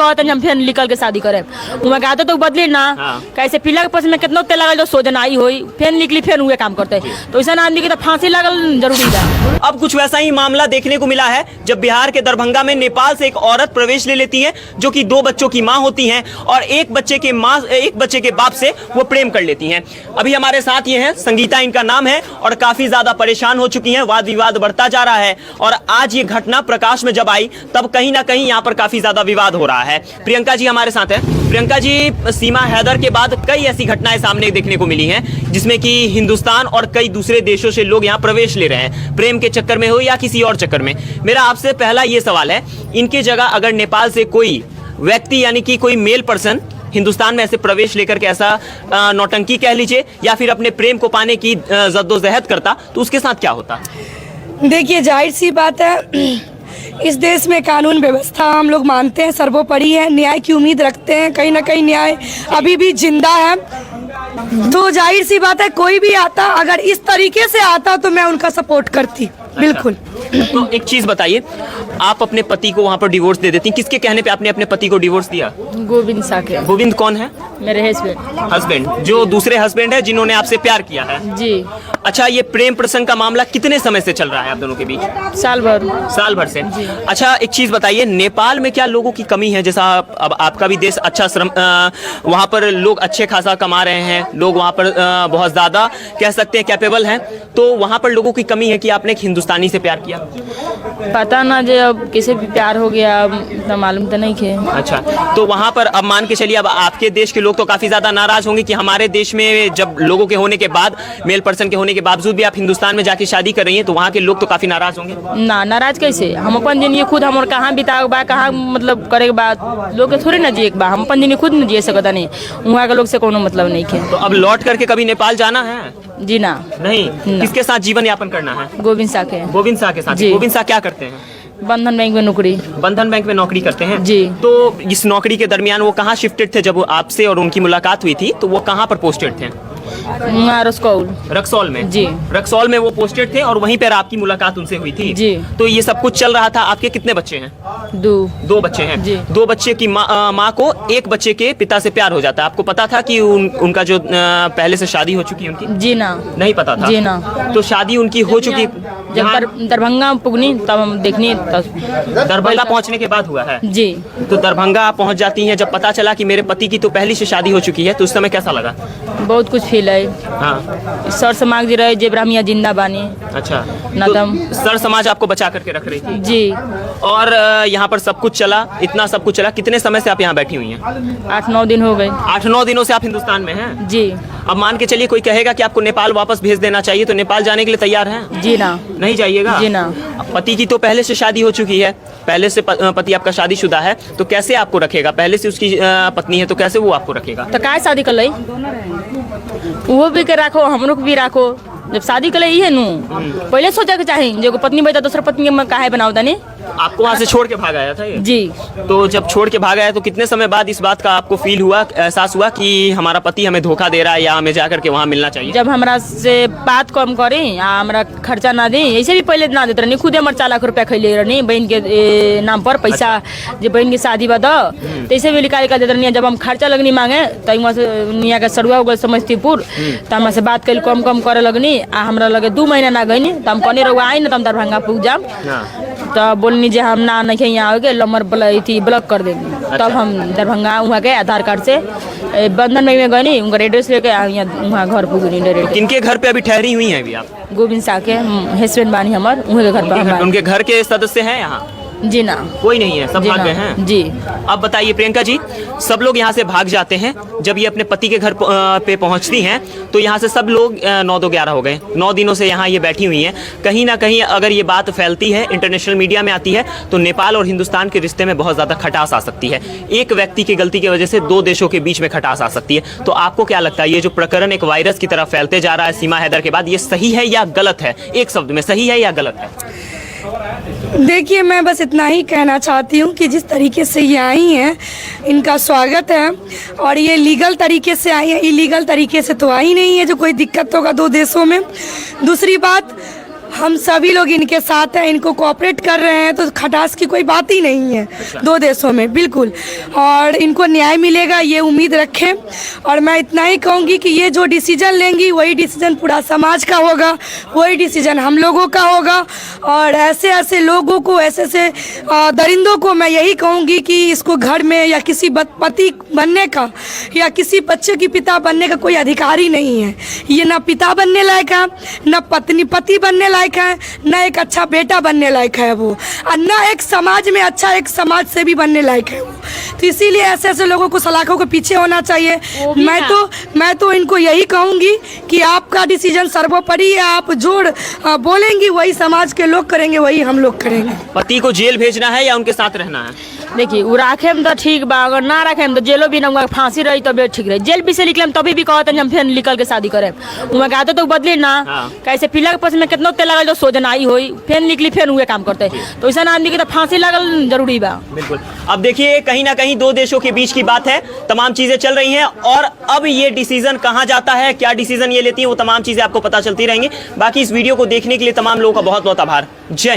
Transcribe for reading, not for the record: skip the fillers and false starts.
चाहते हैं हम फिर निकल के शादी करें, वहाँ आते तो बदली ना। कैसे पिला के पसंद में कितना तेल लगा, जो सोजना आई हुई फिर निकली फिर हुए काम करते, तो ऐसा आदमी की तो फांसी लगल जरूरी है। अब कुछ वैसा ही मामला देखने को मिला है जब बिहार के दरभंगा में नेपाल से एक औरत प्रवेश ले लेती है, जो कि 2 बच्चों की मां होती हैं, और एक बच्चे के बाप से वो प्रेम कर लेती हैं। अभी हमारे साथ ये हैं, संगीता इनका नाम है, और काफी ज्यादा परेशान हो चुकी हैं, वाद विवाद बढ़ता जा रहा है। और आज ये घटना प्रकाश में जब आई तब कहीं ना कहीं यहाँ पर काफी ज्यादा विवाद हो रहा है। प्रियंका जी हमारे साथ है। प्रियंका जी, सीमा हैदर के बाद कई ऐसी घटनाएं सामने देखने को मिली हैं जिसमें कि हिंदुस्तान और कई दूसरे देशों से लोग यहाँ प्रवेश ले रहे हैं, प्रेम के चक्कर में हो या किसी और चक्कर में। मेरा आपसे पहला ये सवाल है, इनकी जगह अगर नेपाल से कोई व्यक्ति यानी कि कोई मेल पर्सन हिंदुस्तान में ऐसे प्रवेश लेकर के ऐसा नौटंकी कह लीजिए या फिर अपने प्रेम को पाने की जद्दोजहद करता, तो उसके साथ क्या होता? देखिए, जाहिर सी बात है, इस देश में कानून व्यवस्था हम लोग मानते हैं सर्वोपरि है, न्याय की उम्मीद रखते हैं, कहीं ना कहीं न्याय अभी भी जिंदा है। तो जाहिर सी बात है, कोई भी आता अगर इस तरीके से आता तो मैं उनका सपोर्ट करती, बिल्कुल। तो एक चीज बताइए, आप अपने पति को वहाँ पर डिवोर्स दे देती, किसके कहने पे आपने अपने पति को डिवोर्स दिया? गोविंद साके। गोविंद कौन है? मेरे हस्बैंड, जो दूसरे हस्बैंड है जिन्होंने आपसे प्यार किया है। जी। अच्छा, ये प्रेम प्रसंग का मामला कितने समय से चल रहा है आप दोनों के बीच? साल भर से। अच्छा, एक चीज बताइए, नेपाल में क्या लोगों की कमी है? जैसा अब आपका भी देश अच्छा श्रम, वहाँ पर लोग अच्छे खासा कमा रहे हैं, लोग वहाँ पर बहुत ज्यादा कह सकते हैं कैपेबल हैं, तो वहाँ पर लोगों की कमी है कि आपने एक हिंदुस्तानी से प्यार किया? पता ना, जो अब किसी भी प्यार हो गया तो मालूम तो नहीं थे। अच्छा, तो वहाँ पर अब मान के चलिए, अब आपके देश के लोग तो काफी ज्यादा नाराज होंगे कि हमारे देश में जब लोगों के होने के बाद, मेल पर्सन के होने के बावजूद भी आप हिंदुस्तान में जाके शादी कर रही हैं, तो वहाँ के लोग तो काफी नाराज होंगे ना। नाराज कैसे? हम अपन जिंदगी खुद हम कहाँ बिताए बा, कहाँ मतलब करे के बाद लोग के थोड़ी ना जिए के बा, हम अपन जिंदगी खुद न जिए सकता नहीं, वहाँ के लोग से कोनो मतलब नहीं है। तो अब लौट करके कभी नेपाल जाना है? जी ना। नहीं। किसके साथ जीवन यापन करना है? गोविंद साके। गोविंद शाह के साथ। गोविंद शाह क्या करते हैं? बंधन बैंक में नौकरी। बंधन बैंक में नौकरी करते हैं जी। तो इस नौकरी के दरमियान वो कहाँ शिफ्टेड थे? जब आपसे और उनकी मुलाकात हुई थी तो वो कहाँ पर पोस्टेड थे? रक्सौल में। जी। रक्सौल में वो पोस्टेड थे और वहीं पर आपकी मुलाकात उनसे हुई थी। जी। तो ये सब कुछ चल रहा था। आपके कितने बच्चे हैं? 2 बच्चे हैं। जी। 2 बच्चे की माँ को एक बच्चे के पिता से प्यार हो जाता है। आपको पता था कि उनका जो पहले से शादी हो चुकी है उनकी? जी ना। नहीं पता था? जी ना। तो शादी उनकी हो चुकी? जब दरभंगा पुगनी तब हम देखनी। दरभंगा पहुंचने के बाद हुआ है? जी। तो दरभंगा पहुंच जाती हैं, जब पता चला कि मेरे पति की तो पहली से शादी हो चुकी है, तो उस समय कैसा लगा? बहुत कुछ फील है। हाँ। सर समाज जी रहे, जे ब्राह्मणिया जिंदा बानी। अच्छा। तो सर समाज आपको बचा करके रख रही थी? जी। और यहाँ पर सब कुछ चला, इतना सब कुछ चला। कितने समय से आप यहाँ बैठी हुई हैं? 8-9 दिन हो गए। 8-9 दिनों से आप हिंदुस्तान में हैं? जी। अब मान के चलिए कोई कहेगा कि आपको नेपाल वापस भेज देना चाहिए, तो नेपाल जाने के लिए तैयार हैं? जी ना। नहीं जाइएगा? जी ना। पति की तो पहले से शादी हो चुकी है, पहले से पति आपका शादीशुदा है, तो कैसे आपको रखेगा? पहले से उसकी पत्नी है तो कैसे वो आपको रखेगा? तो काय शादी कर लई? वो भी के राखो, हमरो भी राखो। जब शादी कर है नू, पहले सोचा के चाहे जो पत्नी बैठा दूसरा पत्नी में काहे बनाओ दानी। आपको वहाँ से छोड़ के भाग आया था ये? जी। तो जब छोड़ के भाग आया तो कितने समय बाद इस बात का आपको फील हुआ, एहसास हुआ कि हमारा पति हमें धोखा दे रहा है या हमें जाकर के वहाँ मिलना चाहिए? जब हमरा से बात कम करी या हमरा खर्चा ना दी, ऐसे भी पहले ना देते रहनी, खुद हमारे 4 लाख रुपया खैले रहनी बहन के नाम पर पैसा। अच्छा। जब बहन की शादी बा तो ऐसे भी निकाल देते रहनी। जब हम खर्चा लगनी मांगे तो वहाँ से यहाँ का सरुआ उगल समस्तीपुर, तो हमारे से बात कर कम करे लगनी। आ हमरा लगे 2 महीना ना गई, तो हम कहने रहुआ आई ना, तो हम दरभंगा पूछ जाम। तो बोलनी जे हम ना नहीं यहाँ हो गए, नंबर ब्लॉक कर देंगे। अच्छा। तब हम दरभंगा वहाँ के आधार कार्ड से बंधन बैंक में गई, उनका एड्रेस लेके वहाँ घर पुगनी डायरेक्ट। किनके घर पे अभी ठहरी हुई हैं अभी आप? गोविंद शाह के हस्बैंड बानी हमार, उनके घर पर। उनके घर के सदस्य हैं यहाँ? जी ना, कोई नहीं है, सब भाग गए हैं? जी। अब बताइए प्रियंका जी, सब लोग यहाँ से भाग जाते हैं। जब ये अपने पति के घर पे पहुँचती हैं तो यहाँ से सब लोग 9-11 हो गए। 9 दिनों से यहाँ ये बैठी हुई हैं। कहीं ना कहीं अगर ये बात फैलती है, इंटरनेशनल मीडिया में आती है, तो नेपाल और हिंदुस्तान के रिश्ते में बहुत ज़्यादा खटास आ सकती है। एक व्यक्ति की गलती की वजह से 2 देशों के बीच में खटास आ सकती है। तो आपको क्या लगता है, ये जो प्रकरण एक वायरस की तरह फैलते जा रहा है सीमा हैदर के बाद, ये सही है या गलत है? एक शब्द में, सही है या गलत है? देखिए, मैं बस इतना ही कहना चाहती हूँ कि जिस तरीके से ये आई हैं, इनका स्वागत है। और ये लीगल तरीके से आई है, इलीगल तरीके से तो आई नहीं है जो कोई दिक्कत होगा 2 देशों में। दूसरी बात, हम सभी लोग इनके साथ हैं, इनको कोऑपरेट कर रहे हैं, तो खटास की कोई बात ही नहीं है दो देशों में, बिल्कुल। और इनको न्याय मिलेगा ये उम्मीद रखें। और मैं इतना ही कहूँगी कि ये जो डिसीजन लेंगी वही डिसीजन पूरा समाज का होगा, वही डिसीजन हम लोगों का होगा। और ऐसे ऐसे लोगों को, ऐसे ऐसे दरिंदों को मैं यही कहूँगी कि इसको घर में या किसी पति बनने का या किसी बच्चे की पिता बनने का कोई अधिकार ही नहीं है। ये ना पिता बनने लायक है, ना पति बनने लायक है, ना एक अच्छा बेटा बनने लायक है वो, और ना एक समाज में अच्छा एक समाज से भी बनने लायक है वो। तो इसीलिए ऐसे ऐसे लोगों को सलाखों के पीछे होना चाहिए। मैं तो इनको यही कहूँगी कि आपका डिसीजन सर्वोपरि है। आप जो बोलेंगी वही समाज के लोग करेंगे, वही हम लोग करेंगे। पति को जेल भेजना है या उनके साथ रहना है? देखिए वो राखे में तो ठीक बा, अगर ना रखे तो जेलो भी ना, फांसी रही तब ठीक रही। जेल भी से निकले तभी भी कहते हम फिर निकल के शादी करे, उमें कहते तो बदली ना। हाँ। कैसे पिला के पस में कितना तेल लगल जो सोजनाई हुई, फिर निकली फिर हुए काम करते, तो ऐसा आदमी की तो फांसी लगल जरूरी बा। बिल्कुल। अब देखिए कहीं ना कहीं दो देशों के बीच की बात है, तमाम चीजें चल रही हैं, और अब ये डिसीजन कहाँ जाता है, क्या डिसीजन ये लेती है, वो तमाम चीजें आपको पता चलती रहेंगी। बाकी इस वीडियो को देखने के लिए तमाम लोगों का बहुत बहुत आभार। जय हिंद।